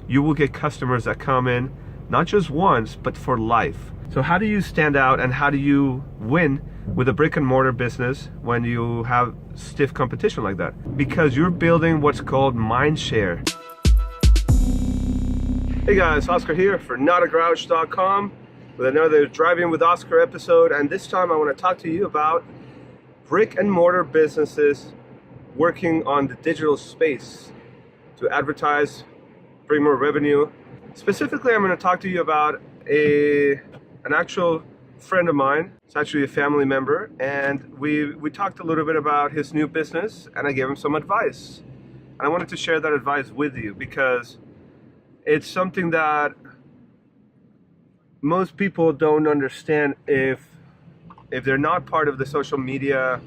you will get customers that come in not just once, but for life. So how do you stand out and how do you win with a brick and mortar business when you have stiff competition like that? Because you're building what's called Mindshare. Hey guys, Oscar here for notagrouch.com with another Driving with Oscar episode, and this time I want to talk to you about brick and mortar businesses working on the digital space to advertise, bring more revenue. Specifically, I'm going to talk to you about an actual friend of mine. It's actually a family member, and we talked a little bit about his new business, and I gave him some advice. And I wanted to share that advice with you because it's something that most people don't understand if they're not part of the social media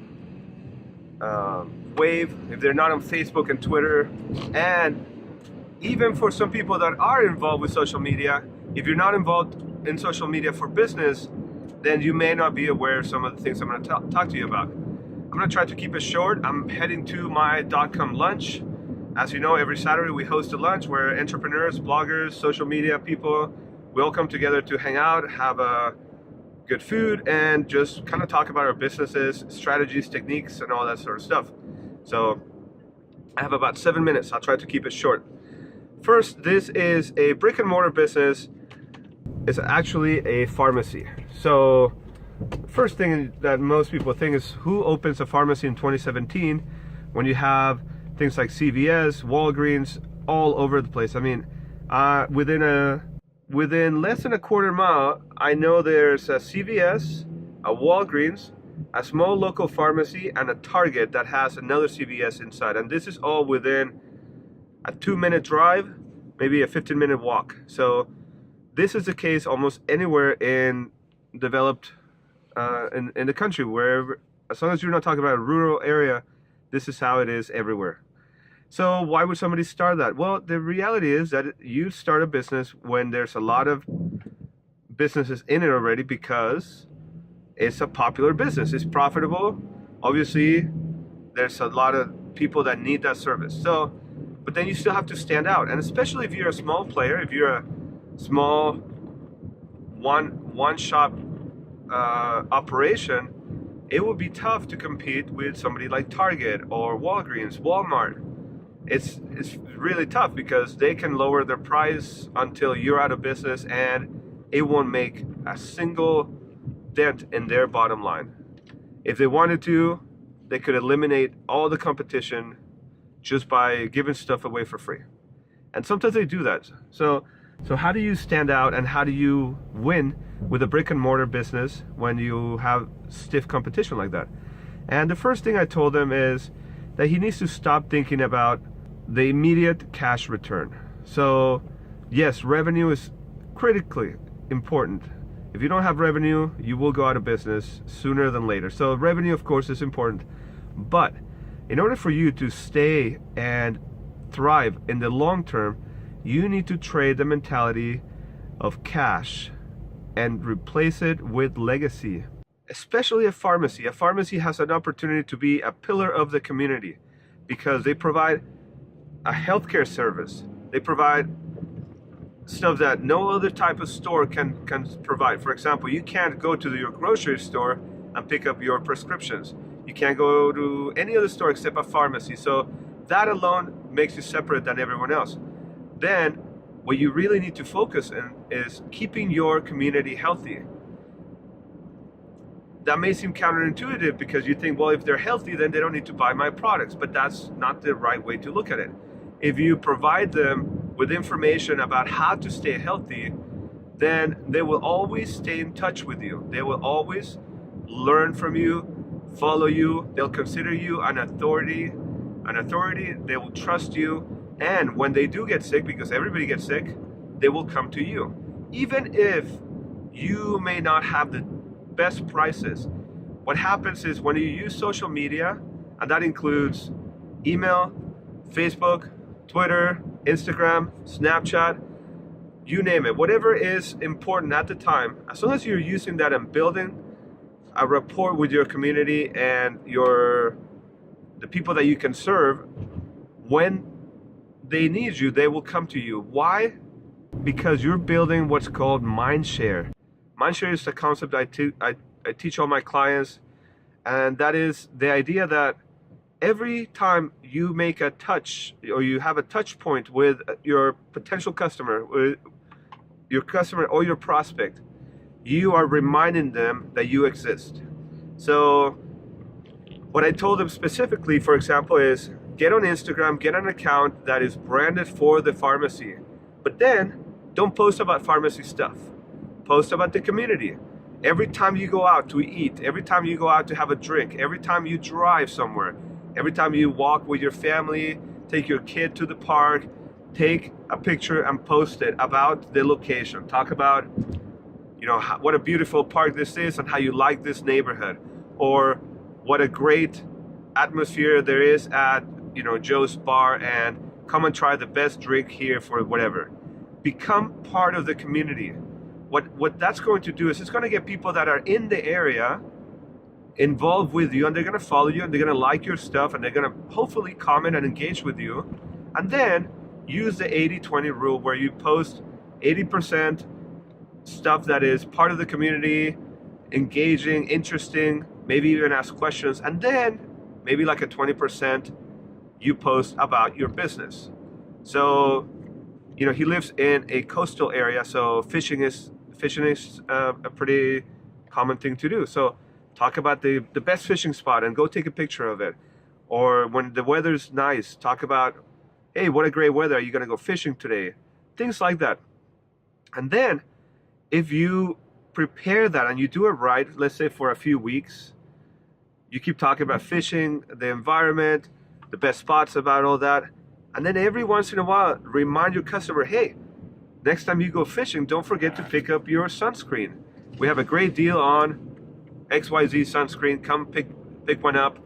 wave, if they're not on Facebook and Twitter, and even for some people that are involved with social media, if you're not involved in social media for business, then you may not be aware of some of the things I'm going to talk to you about. I'm going to try to keep it short. I'm heading to my .com lunch. As you know, every Saturday we host a lunch where entrepreneurs, bloggers, social media people, we all come together to hang out, have a good food, and just kind of talk about our businesses, strategies, techniques, and all that sort of stuff. So I have about 7 minutes. I'll try to keep it short. First, this is a brick and mortar business. It's actually a pharmacy. So first thing that most people think is, who opens a pharmacy in 2017 when you have things like CVS, Walgreens all over the place? I mean, within less than a quarter mile, I know there's a CVS, a Walgreens, a small local pharmacy, and a Target that has another CVS inside. And this is all within a 2-minute drive, maybe a 15-minute walk. So this is the case almost anywhere in developed in the country, wherever, as long as you're not talking about a rural area, this is how it is everywhere. So why would somebody start that? Well, the reality is that you start a business when there's a lot of businesses in it already, because it's a popular business. It's profitable. Obviously, there's a lot of people that need that service. So, but then you still have to stand out. And especially if you're a small player, if you're a small one-shop operation, it would be tough to compete with somebody like Target or Walgreens, Walmart. It's really tough because they can lower their price until you're out of business, and it won't make a single dent in their bottom line. If they wanted to, they could eliminate all the competition just by giving stuff away for free. And sometimes they do that. So how do you stand out and how do you win with a brick and mortar business when you have stiff competition like that? And the first thing I told him is that he needs to stop thinking about the immediate cash return. So yes, revenue is critically important. If you don't have revenue, you will go out of business sooner than later. So revenue, of course, is important. But in order for you to stay and thrive in the long term, you need to trade the mentality of cash and replace it with legacy. Especially a pharmacy. A pharmacy has an opportunity to be a pillar of the community because they provide a healthcare service. They provide stuff that no other type of store can provide. For example, you can't go to your grocery store and pick up your prescriptions. You can't go to any other store except a pharmacy. So that alone makes you separate than everyone else. Then what you really need to focus on is keeping your community healthy. That may seem counterintuitive because you think, well, if they're healthy, then they don't need to buy my products. But that's not the right way to look at it. If you provide them with information about how to stay healthy, then they will always stay in touch with you. They will always learn from you, follow you. They'll consider you an authority. They will trust you. And when they do get sick, because everybody gets sick, they will come to you. Even if you may not have the best prices, what happens is when you use social media, and that includes email, Facebook, Twitter, Instagram, Snapchat, you name it, whatever is important at the time, as long as you're using that and building a rapport with your community and the people that you can serve, when they need you, they will come to you. Why? Because you're building what's called Mindshare. Mindshare is the concept I teach all my clients, and that is the idea that every time you make a touch, or you have a touch point with your potential customer, or your prospect, you are reminding them that you exist. So what I told them specifically, for example, is get on Instagram, get an account that is branded for the pharmacy, but then don't post about pharmacy stuff. Post about the community. Every time you go out to eat, every time you go out to have a drink, every time you drive somewhere, every time you walk with your family, take your kid to the park, take a picture and post it about the location. Talk about, what a beautiful park this is and how you like this neighborhood, or what a great atmosphere there is at, Joe's bar, and come and try the best drink here for whatever. Become part of the community. What that's going to do is it's going to get people that are in the area involved with you, and they're going to follow you, and they're going to like your stuff, and they're going to hopefully comment and engage with you. And then use the 80-20 rule, where you post 80% stuff that is part of the community, engaging, interesting, maybe even ask questions, and then maybe like a 20% you post about your business. So he lives in a coastal area, so fishing is a pretty common thing to do. So talk about the best fishing spot and go take a picture of it. Or when the weather's nice, talk about, hey, what a great weather, are you going to go fishing today? Things like that. And then if you prepare that and you do it right, let's say for a few weeks, you keep talking about fishing, the environment, the best spots, about all that. And then every once in a while, remind your customer, hey, next time you go fishing, don't forget to pick up your sunscreen. We have a great deal on XYZ sunscreen. Come pick one up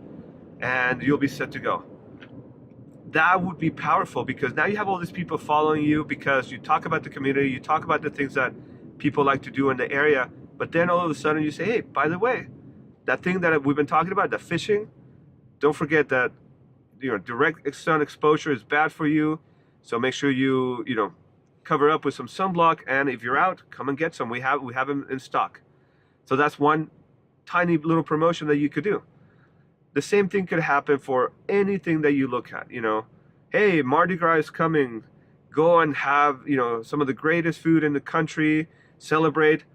and you'll be set to go. That would be powerful, because now you have all these people following you because you talk about the community, you talk about the things that people like to do in the area, but then all of a sudden you say, hey, by the way, that thing that we've been talking about, the fishing, don't forget that direct sun exposure is bad for you. So make sure you cover up with some sunblock, and if you're out, come and get some. We have them in stock. So that's one tiny little promotion that you could do. The same thing could happen for anything that you look at. Hey, Mardi Gras is coming. Go and have some of the greatest food in the country. Celebrate,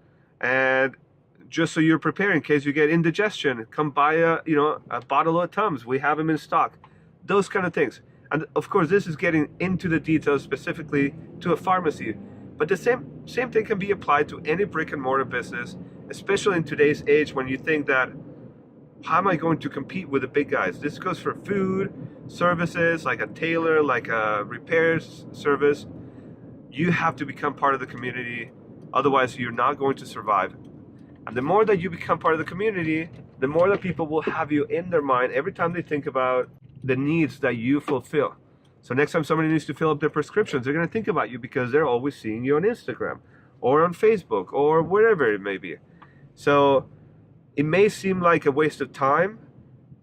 and just so you're prepared in case you get indigestion, come buy a bottle of Tums. We have them in stock. Those kind of things. And of course, this is getting into the details specifically to a pharmacy, but the same thing can be applied to any brick and mortar business, especially in today's age, when you think that, how am I going to compete with the big guys? This goes for food, services, like a tailor, like a repairs service. You have to become part of the community, otherwise you're not going to survive. And the more that you become part of the community, the more that people will have you in their mind every time they think about the needs that you fulfill. So next time somebody needs to fill up their prescriptions, they're going to think about you because they're always seeing you on Instagram or on Facebook or wherever it may be. So it may seem like a waste of time,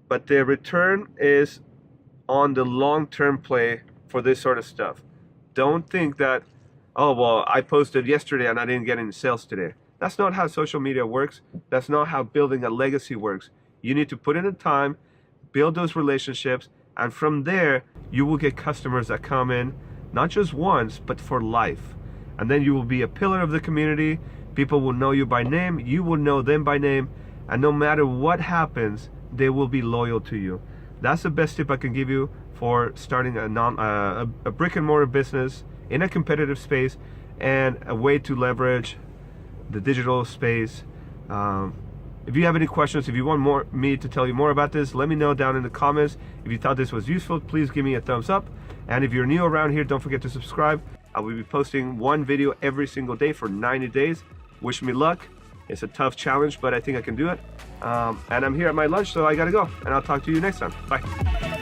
but the return is on the long-term play for this sort of stuff. Don't think that, oh, well, I posted yesterday and I didn't get any sales today. That's not how social media works. That's not how building a legacy works. You need to put in the time, build those relationships, and from there, you will get customers that come in, not just once, but for life. And then you will be a pillar of the community. People will know you by name. You will know them by name. And no matter what happens, they will be loyal to you. That's the best tip I can give you for starting a brick and mortar business in a competitive space, and a way to leverage the digital space. If you have any questions, if you want me to tell you more about this, let me know down in the comments. If you thought this was useful, please give me a thumbs up. And if you're new around here, don't forget to subscribe. I will be posting one video every single day for 90 days. Wish me luck. It's a tough challenge, but I think I can do it. And I'm here at my lunch, so I gotta go. And I'll talk to you next time. Bye.